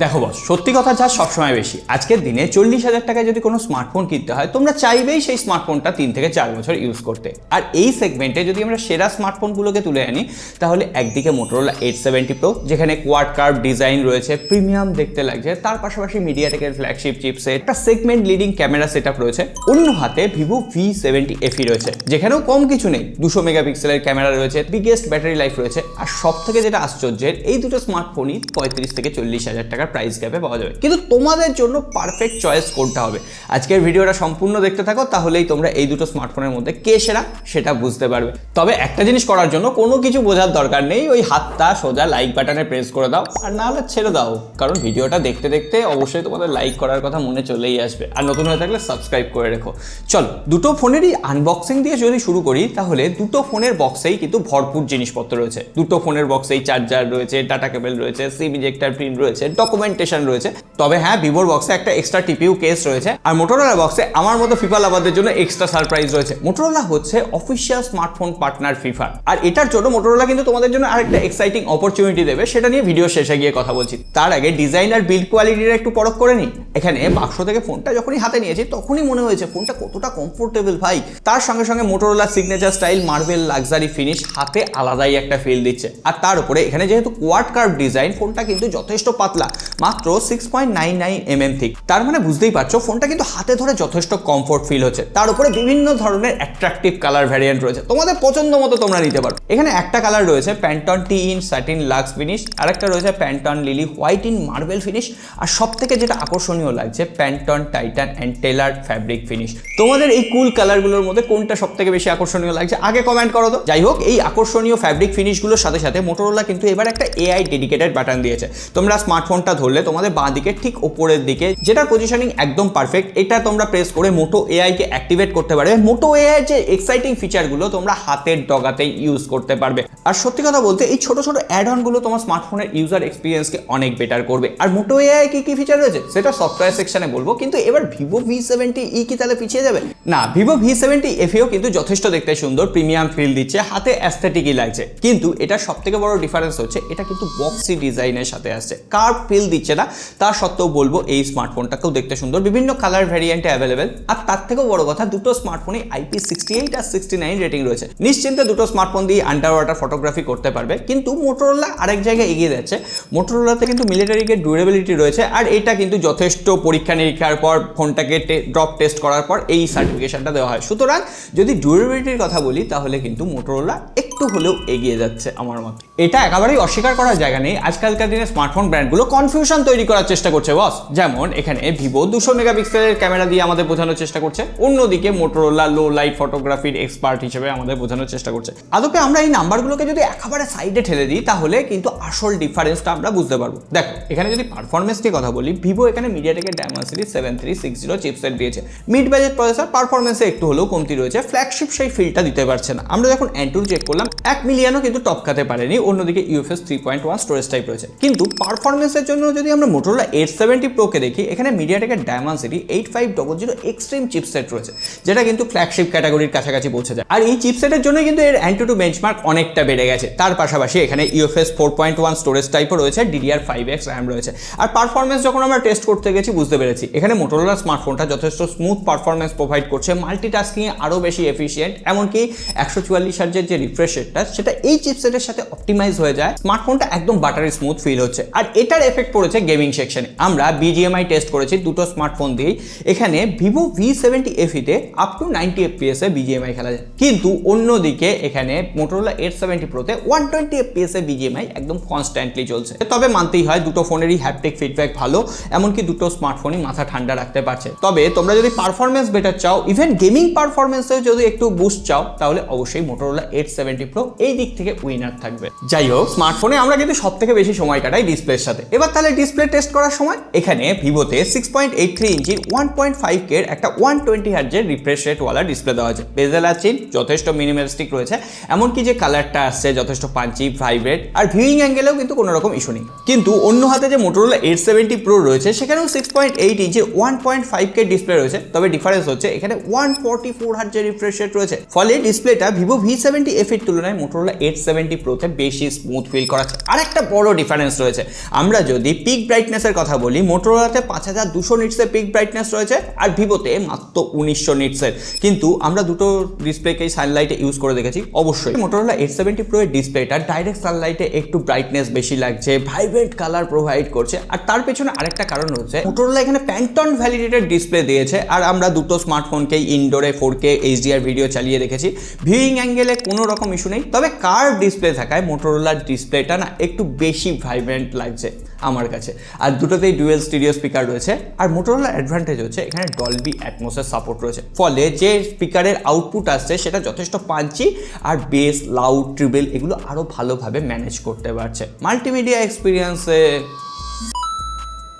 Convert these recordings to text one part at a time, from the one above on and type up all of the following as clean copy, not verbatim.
দেখো বস, সত্যি কথা যা সবসময় বেশি, আজকের দিনে 40,000 টাকায় যদি কোনো স্মার্টফোন কিনতে হয় তোমরা চাইবেই সেই স্মার্টফোনটা 3 থেকে 4 বছর ইউজ করতে। আর এই সেগমেন্টে যদি আমরা সেরা স্মার্টফোনগুলোকে তুলে আনি তাহলে একদিকে মোটরোলা 870 প্রো, যেখানে কোয়াড কার্ভ ডিজাইন রয়েছে, প্রিমিয়াম দেখতে লাগছে, তার পাশাপাশি মিডিয়াটেকের ফ্ল্যাগশিপ চিপসেট, একটা সেগমেন্ট লিডিং ক্যামেরা সেটআপ রয়েছে। অন্য হাতে ভিভো V70 FE রয়েছে, যেখানেও কম কিছু নেই, 200 মেগাপিক্সেলের ক্যামেরা রয়েছে, বিগেস্ট ব্যাটারি লাইফ রয়েছে। আর সব থেকে যেটা আশ্চর্যের, এই দুটো স্মার্টফোনই 35 থেকে 40,000 টাকার প্রাইস গ্যাপে পাওয়া যাবে। কিন্তু তোমাদের জন্য পারফেক্ট চয়েস কোনটা হবে, আজকের ভিডিওটা সম্পূর্ণ দেখতে থাকো, তাহলেই তোমরা এই দুটো স্মার্টফোনের মধ্যে কে সেরা সেটা বুঝতে পারবে। তবে একটা জিনিস করার জন্য কোনো কিছু বোঝার দরকার নেই, ওই হাতটা সোজা লাইক বাটনে প্রেস করে দাও, আর না হলে ছেড়ে দাও, কারণ ভিডিওটা দেখতে দেখতে অবশ্যই তোমাদের লাইক করার কথা মনে চলেই আসবে। আর নতুন হয়ে থাকলে সাবস্ক্রাইব করে রেখো। চলো দুটো ফোনেরই আনবক্সিং দিয়ে যদি শুরু করি, তাহলে দুটো ফোনের বক্সেই কিন্তু ভরপুর জিনিসপত্র রয়েছে। দুটো ফোনের বক্সেই চার্জার রয়েছে, ডাটা কেবল রয়েছে, সিম ইজেক্টর পিন রয়েছে, ডকুমেন্টেশন রয়েছে। তবে হ্যাঁ, ভিভোর বক্সে একটা এক্সট্রা টিপিইউ কেস রয়েছে, আর মোটরোলা বক্সে আমার মতো ফিফা লাভারদের জন্য এক্সট্রা সারপ্রাইজ রয়েছে। মোটরোলা হচ্ছে অফিসিয়াল স্মার্টফোন পার্টনার ফিফা, আর এটার জন্য মোটরোলা কিন্তু তোমাদের জন্য আরেকটা এক্সাইটিং অপরচুনিটি দেবে, সেটা নিয়ে ভিডিও শেষে গিয়ে কথা বলছি। তার আগে ডিজাইন আর বিল্ড কোয়ালিটিটা একটু পরখ করে নিই। এখানে বাক্স থেকে ফোনটা যখনই হাতে নিয়েছি তখনই মনে হয়েছে ফোনটা কতটা কমফোর্টেবল ভাই। তার সঙ্গে সঙ্গে Motorola signature style marble luxury finish হাতে আলাদাই একটা ফিল দিচ্ছে। আর তার উপরে এখানে যেহেতু কোয়াড কার্ভ ডিজাইন, ফোনটা কিন্তু যথেষ্ট পাতলা, মাত্র 6.99 mm থিক। তার মানে বুঝতেই পারছো ফোনটা কিন্তু হাতে ধরে যথেষ্ট কমফোর্ট ফিল হচ্ছে। তার উপরে বিভিন্ন ধরনের অ্যাট্রাকটিভ কালার ভ্যারিয়েন্ট রয়েছে, তোমাদের পছন্দ মতো তোমরা নিতে পারো। এখানে একটা কালার রয়েছে Pantone tea in satin luxe finish, আর একটা রয়েছে Pantone lily white in marble finish, আর সব থেকে যেটা আকর্ষণীয় লাগছে Pantone titan and tailored fabric finish. তোমাদের এই কুল কালারগুলোর মধ্যে কোনটা সব থেকে বেশি আকর্ষণীয় লাগছে আগে কমেন্ট করো তো। যাই হোক, এই আকর্ষণীয় ফ্যাব্রিক ফিনিশগুলোর সাথে সাথে মোটরোলা কিন্তু এবার একটা AI ডেডিকেটেড বাটন দিয়েছে। তোমরা স্মার্টফোনটা ধরলে তোমাদের বাঁ দিকে ঠিক ওপরের দিকে, যেটা পজিশনিং একদম পারফেক্ট, এটা তোমরা প্রেস করে মোটো AI কে অ্যাক্টিভেট করতে পারবে। মোটো AI এর যে এক্সাইটিং ফিচারগুলো তোমরা হাতের ডগাতেই ইউজ করতে পারবে। আর সত্যি কথা বলতে এই ছোট ছোট অ্যাড অনগুলো তোমার স্মার্টফোনের ইউজার এক্সপিরিয়েন্সকে অনেক বেটার করবে। আর মোটো AI কি কি ফিচার রয়েছে সেটা সফটওয়্যার সেকশনে বলবো, কিন্তু এবার ভিভো V70e কি তাহলে পিছিয়ে যাবে? না, ভিভো V70 FEও কিন্তু যথেষ্ট দেখতে সুন্দর, প্রিমিয়াম ফিল দিচ্ছে, হাতে অ্যাস্থেটিকই লাগছে। কিন্তু এটার সব থেকে বড় ডিফারেন্স হচ্ছে এটা কিন্তু বক্সি ডিজাইনের সাথে আসছে, কার্ভ ফিল দিচ্ছে না। তা সত্ত্বেও বলবো এই স্মার্টফোনটাকেও দেখতে সুন্দর, বিভিন্ন কালার ভ্যারিয়েন্টে অ্যাভেলেবেল। আর তার থেকেও বড় কথা, দুটো স্মার্টফোনে IP68 আর 69 রেটিং রয়েছে। নিশ্চিন্তে দুটো স্মার্টফোন দিয়ে আন্ডার ওয়াটার ফটোগ্রাফি করতে পারবে। কিন্তু মোটরোলা আরেক জায়গায় এগিয়ে যাচ্ছে, মোটরোলাতে কিন্তু মিলিটারি গ্রেড ডিউরেবিলিটি রয়েছে, আর এটা কিন্তু যথেষ্ট পরীক্ষা নিরীক্ষার পর ফোনটাকে ড্রপ টেস্ট করার পর এই সার্টিফিকেশনটা দেওয়া হয়। সুতরাং যদি ডিউরেবিলিটির কথা বলি তাহলে কিন্তু মোটরোলা একটু হলেও এগিয়ে যাচ্ছে আমার মতে। এটা একেবারেই অস্বীকার করার জায়গা নেই, আজকালকার দিনে স্মার্টফোন ব্র্যান্ডগুলো কনফিউশন তৈরি করার চেষ্টা করছে বস। যেমন এখানে ভিভো 200 মেগাপিক্সেলের ক্যামেরা দিয়ে আমাদের বোঝানোর চেষ্টা করছে, অন্যদিকে মোটরোলা লো লাইট ফটোগ্রাফির এক্সপার্ট হিসেবে আমাদের বোঝানোর চেষ্টা করছে। আদপে আমরা এই নাম্বারগুলোকে যদি একেবারে সাইডে ঠেলে দিই তাহলে কিন্তু আসল ডিফারেন্সটা আমরা বুঝতে পারবো। দেখো এখানে যদি পারফরমেন্স নিয়ে কথা বলি, ভিভো এখানে মিডিয়াটেকের ডায়মন্ডসিটি 7360 চিপসেট দিয়েছে, মিড বাজেট প্রসেসর, পারফরমেন্সে একটু হলেও কমতি রয়েছে, ফ্ল্যাগশিপ সেই ফিলটা দিতে পারছে না। আমরা যখন অ্যান্টুর চেক করলাম 1 মিলিয়নও কিন্তু টপকাতে পারেনি। অন্যদিকে UFS 3.1 স্টোরেজ টাইপ রয়েছে। কিন্তু পারফরমেন্সের জন্য যদি আমরা মোটরোলা 870 প্রোকে দেখি, এখানে মিডিয়াটেকের ডায়মন্ডসিটি 8500 এক্সট্রিম চিপসেট রয়েছে, যেটা কিন্তু ফ্ল্যাগশিপ ক্যাটাগরির কাছাকাছি পৌঁছে যায়। আর এই চিপসেটের জন্য কিন্তু এর অ্যান্টুটু বেঞ্চমার্ক অনেকটা বেড়ে গেছে। তার পাশাপাশি এখানে UFS 4.1 স্টোরেজ টাইপও রয়েছে, DDR5X RAM রয়েছে। আর পারফরমেন্স যখন আমরা টেস্ট করতে গেছি বুঝতে পেরেছি এখানে মোটরোলা স্মার্টফোনটা যথেষ্ট স্মুথ পারফরমেন্স প্রোভাইড করছে, মাল্টিটাস্কিং এ আরো বেশি এফিশিয়েন্ট, এমনকি 144 হার্জের যে রিফ্রেশ রেটটা সেটা এই চিপসেটের সাথে অপটিমাইজ হয়ে যায়। স্মার্টফোনটা একদম বাটারি স্মুথ ফিল হচ্ছে। আর এটার এফেক্ট পড়েছে গেমিং সেকশনে। আমরা BGMI টেস্ট করেছি দুটো স্মার্টফোন দিয়েই। এখানে ভিভো V70 FE তে up to 90 FPS A BGMI খেলা যায়, কিন্তু অন্যদিকে এখানে মোটরোলা 870 প্রোতে 120 FPS এ BGMI একদম কনস্ট্যান্টলি চলছে। তবে মানতেই হয় দুটো ফোনেরই হ্যাপটিক ফিডব্যাক ভালো, এমনকি দুটো স্মার্টফোনই মাথা ঠান্ডা রাখতে পারছে। তবে তোমরা যদি পারফরমেন্স বেটার চাও, ইভেন গেমিং পারফরমেন্সে যদি একটু বুস্ট চাও, তাহলে অবশ্যই মোটরোলা 870 প্রো এই দিক থেকে উইনার থাকবে। যাই হোক, স্মার্টফোনে আমরা কিন্তু সব থেকে বেশি সময় কাটাই ডিসপ্লের সাথে। এবার তাহলে ডিসপ্লে টেস্ট করার সময় এখানে ভিভোতে 6.83 ইঞ্চির 1.5K এর একটা 120 হার্জের রিফ্রেশ রেট ওয়ালা ডিসপ্লে দেওয়া আছে। বেজেল আর চিন যথেষ্ট মিনিমালিস্টিক রয়েছে, এমনকি যে কালারটা আসছে যথেষ্ট পাঞ্চি, ভাইব্রেট, আর ভিউইং অ্যাঙ্গেলেও কিন্তু কোনো রকম ইস্যু নেই। কিন্তু অন্য হাতে যে মোটরোলা 870 প্রো রয়েছে সেখানেও 6.8 ইঞ্চির 1.5K ডিসপ্লে রয়েছে, তবে ডিফারেন্স হচ্ছে এখানে 144 হার্জের রিফ্রেশ রেট রয়েছে। ফলে ডিসপ্লেটা ভিভো V70 FE এর তুলনায় মোটরোলা 870 প্রোতে বেশি স্মুথ ফিল করাচ্ছে। আর একটা বড় ডিফারেন্স রয়েছে, আমরা যদি পিক ব্রাইটনেসের কথা বলি, মোটোরোলাতে 5200 নিটসের পিক ব্রাইটনেস রয়েছে আর ভিভোতে মাত্র 1900 নিটসের। কিন্তু আমরা দুটো ডিসপ্লেকেই সানলাইটে ইউজ করে দেখেছি, অবশ্যই মোটোরোলা 870 প্রো এর ডিসপ্লেটা ডাইরেক্ট সানলাইটে একটু ব্রাইটনেস বেশি লাগছে, ভাইব্রেন্ট কালার প্রোভাইড করছে। আর তার পেছনে আরেকটা কারণ হচ্ছে মোটোরোলা এখানে প্যান্টন ভ্যালিডেটেড ডিসপ্লে দিয়েছে। আর আমরা দুটো স্মার্টফোনকেই ইনডোরে 4K HDR ভিডিও চালিয়ে দেখেছি, ভিউইং অ্যাঙ্গেলে কোনো রকম ইস্যু নেই। তবে কার্ভ ডিসপ্লে থাকায় মোটোরোলার ডিসপ্লেটা না একটু বেশি ভাইব্রেন্ট লাগছে আমার কাছে। আর দুটোতেই ডুয়েল স্টিরিও স্পিকার রয়েছে। আর মোটোরোলার অ্যাডভান্টেজ হচ্ছে এখানে ডলবি অ্যাটমসের সাপোর্ট রয়েছে, ফলে যে স্পিকারের আউটপুট আসছে সেটা যথেষ্ট পাঞ্চি আর বেস, লাউড, ট্রিবল এগুলো আরও ভালোভাবে ম্যানেজ করতে পারছে। মাল্টিমিডিয়া এক্সপিরিয়েন্সে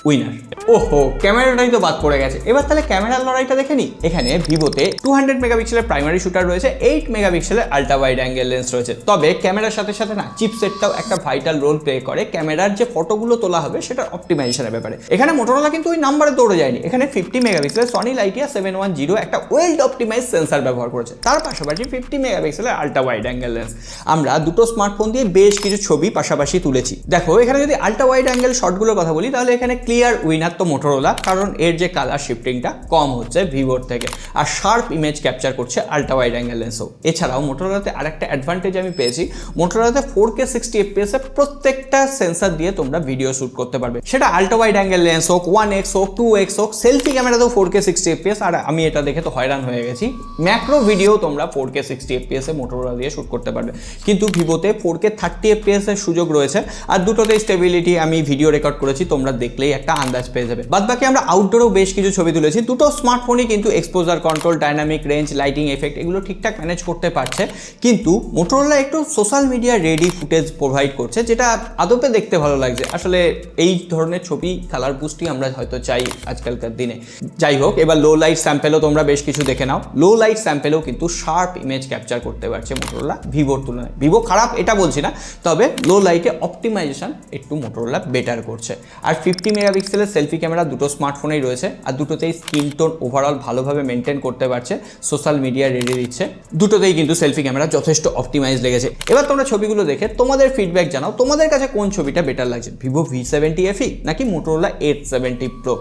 উইনার। ওহো, ক্যামেরাটাই তো বাদ পড়ে গেছে। এবার তাহলে ক্যামেরার লড়াইটা দেখে নি। এখানে ভিভোতে 200 মেগাপিক্সেলের প্রাইমারি শুটার রয়েছে, 8 মেগাপিক্সেলের আল্ট্রা ওয়াইড অ্যাঙ্গেল লেন্স রয়েছে। তবে ক্যামেরার সাথে সাথে না চিপসেটটাও একটা ভাইটাল রোল প্লে করে ক্যামেরার যে ফটোগুলো তোলা হবে সেটার অপটিমাইজেশনের ব্যাপারে। এখানে মোটোরোলা কিন্তু ওই নাম্বারে দৌড়ে যায়নি, এখানে 50 মেগাপিক্সেলের সনি লাইটিয়া 710 একটা ওয়েল অপটিমাইজ সেন্সার ব্যবহার করেছে। তার পাশাপাশি 50 মেগাপিক্সেলের আল্ট্রা ওয়াইড অ্যাঙ্গেল লেন্স। আমরা দুটো স্মার্টফোন দিয়ে বেশ কিছু ছবি পাশাপাশি তুলেছি। দেখো এখানে যদি আল্ট্রা ওয়াইড অ্যাঙ্গেল শটগুলোর কথা বলি তাহলে এখানে ক্লিয়ার উইনার তো মোটোরোলা, কারণ এর যে কালার শিফটিংটা কম হচ্ছে ভিভোর থেকে, আর শার্প ইমেজ ক্যাপচার করছে আল্ট্রা ওয়াইড অ্যাঙ্গেল লেন্সও। এছাড়াও মোটোরোলাতে আরেকটা অ্যাডভান্টেজ আমি পেয়েছি, মোটোরোলাতে 4K 60 fps এ প্রত্যেকটা সেন্সার দিয়ে তোমরা ভিডিও শুট করতে পারবে, সেটা আল্ট্রা ওয়াইড অ্যাঙ্গেল লেন্স হোক, 1x হোক, 2x হোক, সেলফি ক্যামেরাতেও 4K 60 fps। আর আমি এটা দেখে তো হয়রান হয়ে গেছি, ম্যাক্রো ভিডিও তোমরা 4K 60 fps এ মোটোরোলা দিয়ে শুট করতে পারবে। কিন্তু ভিভোতে 4K 30 fps এর সুযোগ রয়েছে। আর দুটোতে স্টেবিলিটি আমি ভিডিও রেকর্ড করেছি, তোমরা দেখলেই একটা আন্দাজ পেয়ে যাবে। বাদবাকি আমরা আউটডোরেও বেশ কিছু ছবি তুলেছি। দুটো স্মার্টফোনই কিন্তু exposure control, dynamic range, lighting effect এগুলো ঠিকঠাক ম্যানেজ করতে পারছে। কিন্তু মোটোরোলা একটু social media ready footage provide করছে, যেটা আদপে দেখতে ভালো লাগছে। আসলে এই ধরনের ছবি কালার বুস্টই আমরা হয়তো চাই আজকালকার দিনে। যাই হোক, এবার লো লাইট স্যাম্পেলও তোমরা বেশ কিছু দেখে নাও। লো লাইট স্যাম্পেলেও কিন্তু শার্প ইমেজ ক্যাপচার করতে পারছে মোটোরোলা ভিভোর তুলনায়। ভিভো খারাপ এটা বলছি না, তবে লো লাইটে অপটিমাইজেশন একটু মোটোরোলা বেটার করছে। আর 50 মেগাপিক্সেলের সেলফি ক্যামেরা দুটো স্মার্টফোনেই রয়েছে, আর দুটোতেই স্কিন টোন ওভারঅল ভালোভাবে মেনটেন করতে পারছে, সোশ্যাল মিডিয়া রেডি দিচ্ছে। দুটোতেই কিন্তু সেলফি ক্যামেরা যথেষ্ট অপটিমাইজ লেগেছে। এবার তোমরা ছবিগুলো দেখে তোমাদের ফিডব্যাক জানাও, তোমাদের কাছে কোন ছবিটা বেটার লাগছে, ভিভো V70 FE নাকি মোটোরোলা 870 প্রো?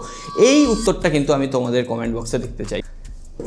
এই উত্তরটা কিন্তু আমি তোমাদের কমেন্ট বক্সে দেখতে চাই।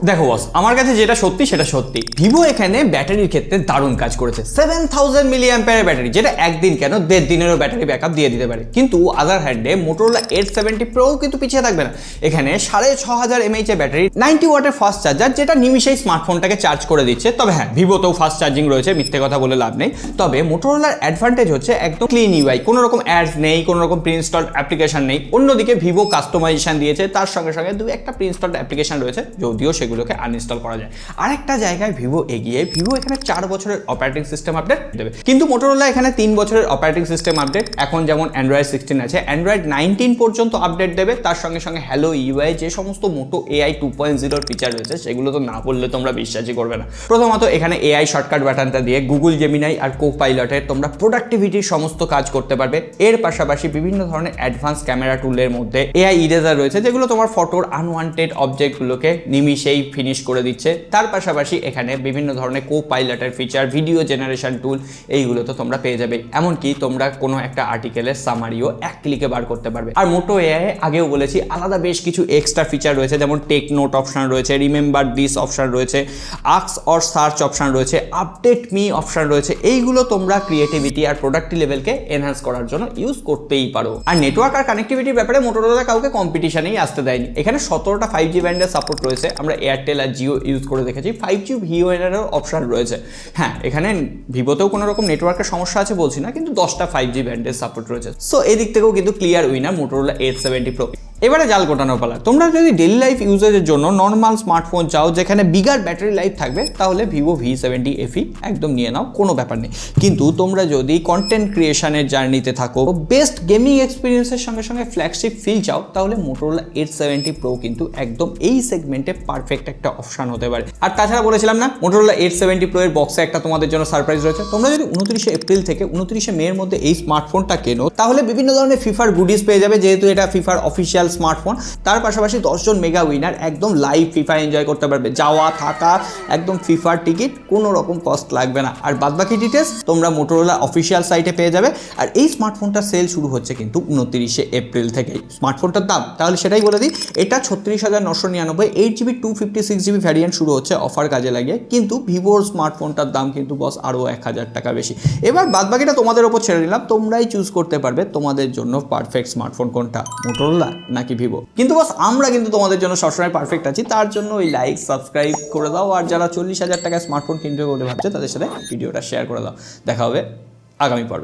দেখো বস, আমার কাছে যেটা সত্যি সেটা সত্যি, ভিভো এখানে ব্যাটারির ক্ষেত্রে দারুণ কাজ করেছে। 7000 মিলি অ্যাম্পিয়ারের ব্যাটারি, যেটা একদিন কেন 1.5 দিনেরও ব্যাটারি ব্যাকআপ দিয়ে দিতে পারে। কিন্তু আদার হ্যান্ডে মোটোরোলা 870 প্রো কিন্তু পিছিয়ে থাকবে না। এখানে 6500 mAh এর ব্যাটারি, 90 ওয়াটের ফাস্ট চার্জার, যেটা নিমিশেই স্মার্টফোনটাকে চার্জ করে দিচ্ছে। তবে হ্যাঁ, ভিভোতেও ফাস্ট চার্জিং রয়েছে, মিথ্যে কথা বলে লাভ নেই। তবে মোটোরোলার অ্যাডভান্টেজ হচ্ছে একদম ক্লিন ইউআই, কোনো রকম অ্যাডস নেই, কোনো রকম প্রি ইনস্টলড অ্যাপ্লিকেশন নেই। অন্যদিকে ভিভো কাস্টমাইজেশন দিয়েছে, তার সঙ্গে সঙ্গে দু একটা প্রি ইনস্টলড অ্যাপ্লিকেশন রয়েছে, যদিও সেগুলোকে আনইনস্টল করা যায়। আরেকটা জায়গায় ভিভো এগিয়ে, ভিভো এখানে 4 বছরের অপারেটিং সিস্টেম আপডেট দেবে, কিন্তু মোটোরোলা এখানে 3 বছরের অপারেটিং সিস্টেম আপডেট। এখন যেমন অ্যান্ড্রয়েড 16 আছে, অ্যান্ড্রয়েড 19 পর্যন্ত আপডেট দেবে। তার সঙ্গে সঙ্গে হ্যালো ইউআই, যে সমস্ত মোটো AI 2.0 ফিচার রয়েছে সেগুলো তো না বললে তোমরা বিশ্বাসই করবে না। প্রথমত এখানে AI শর্টকাট বাটনটা দিয়ে গুগল জেমিনাই আর কোপাইলটের তোমরা প্রোডাক্টিভিটির সমস্ত কাজ করতে পারবে। এর পাশাপাশি বিভিন্ন ধরনের অ্যাডভান্স ক্যামেরা টুলের মধ্যে AI ইরেজার রয়েছে, যেগুলো তোমার ফটোর আনওয়ান্টেড অবজেক্টগুলোকে নিমিশেই ফিনিশ করে দিচ্ছে। তার পাশাপাশি এখানে বিভিন্ন ধরনের কোপাইলটের ফিচার, ভিডিও জেনারেশন টুল, এইগুলো তো তোমরা পেয়ে যাবে। এমনকি তোমরা কোনো একটা আর্টিকেলের সামারিও এক ক্লিকে বার করতে পারবে। আর মোটো AI আগেও বলেছি আলাদা বেশ কিছু এক্সট্রা ফিচার রয়েছে, যেমন টেক নোট অপশন রয়েছে, রিমেম্বার দিস অপশন রয়েছে, আস্ক অর সার্চ অপশন রয়েছে, আপডেট মি অপশন রয়েছে। এইগুলো তোমরা ক্রিয়েটিভিটি আর প্রোডাক্টিভ লেভেলকে এনহ্যান্স করার জন্য ইউজ করতেই পারো। আর নেটওয়ার্ক আর কানেক্টিভিটির ব্যাপারে মোটোরোলা কাউকে কম্পিটিশনেই আসতে দেয়নি। এখানে 17টা 5G ব্যান্ডের সাপোর্ট রয়েছে। আমরা এয়ারটেল আর জিও ইউজ করে দেখেছি, 5G VoNR অপশন রয়েছে। হ্যাঁ, এখানে ভিভোতেও কোনো রকম নেটওয়ার্কের সমস্যা আছে বলছি না, কিন্তু 10টা 5G ব্যান্ডের সাপোর্ট রয়েছে। সো এই দিক থেকেও কিন্তু ক্লিয়ার উইনার মোটোরোলা 870 প্রো। এবারে জাল গোটানোর পালা। তোমরা যদি ডেইলি লাইফ ইউজের জন্য নর্মাল স্মার্টফোন চাও যেখানে বিগার ব্যাটারি লাইফ থাকবে, তাহলে ভিভো V70 FE একদম নিয়ে নাও, কোনো ব্যাপার নেই। কিন্তু তোমরা যদি কন্টেন্ট ক্রিয়েশনের জার্নিতে থাকো, বেস্ট গেমিং এক্সপিরিয়েন্সের সঙ্গে সঙ্গে ফ্ল্যাগশিপ ফিল চাও, তাহলে মোটোরোলা 870 প্রো কিন্তু একদম এই সেগমেন্টে পারফেক্ট একটা অপশন হতে পারে। আর তাছাড়া বলেছিলাম না, মোটোরোলা 870 প্রো এর বক্সে একটা তোমাদের জন্য সারপ্রাইজ রয়েছে। তোমরা যদি 29 এপ্রিল থেকে 29 মে এর মধ্যে এই স্মার্টফোনটা কেনো, তাহলে বিভিন্ন ধরনের ফিফার গুডিজ পেয়ে যাবে, যেহেতু এটা ফিফার অফিসিয়াল অফিসিয়াল স্মার্টফোন, তার পাশাপাশি 10জন মেগা উইনার একদম লাইভ ফিফা এনজয় করতে পারবে, যাওয়া থাকা একদম ফিফার টিকিট কোনো রকম কস্ট লাগবে না। আর বাদবাকি ডিটেলস তোমরা মোটোরোলা অফিসিয়াল সাইটে পেয়ে যাবে। আর এই স্মার্টফোনটা সেল শুরু হচ্ছে কিন্তু 29শে এপ্রিল থেকেই। স্মার্টফোনটার দাম তাহলে সেটাই বলে দিই, এটা 36,999, 8GB 256GB ভ্যারিয়েন্ট শুরু হচ্ছে অফার কাজে লাগিয়ে, কিন্তু ভিভোর স্মার্টফোনটার দাম কিন্তু বস আরও 1000 টাকা বেশি। এবার বাদবাকিটা তোমাদের ওপর ছেড়ে দিলাম, তোমরাই চুজ করতে পারবে তোমাদের জন্য পারফেক্ট স্মার্টফোন কোনটা, মোটোরোলা নাকি ভিভো। কিন্তু বস আমরা কিন্তু তোমাদের জন্য সবসময় পারফেক্ট আছি, তার জন্য ওই লাইক সাবস্ক্রাইব করে দাও, আর যারা 40,000 টাকায় স্মার্টফোন কিনবে বলে ভাবছে তাদের সাথে ভিডিওটা শেয়ার করে দাও। দেখা হবে আগামী পর্বে।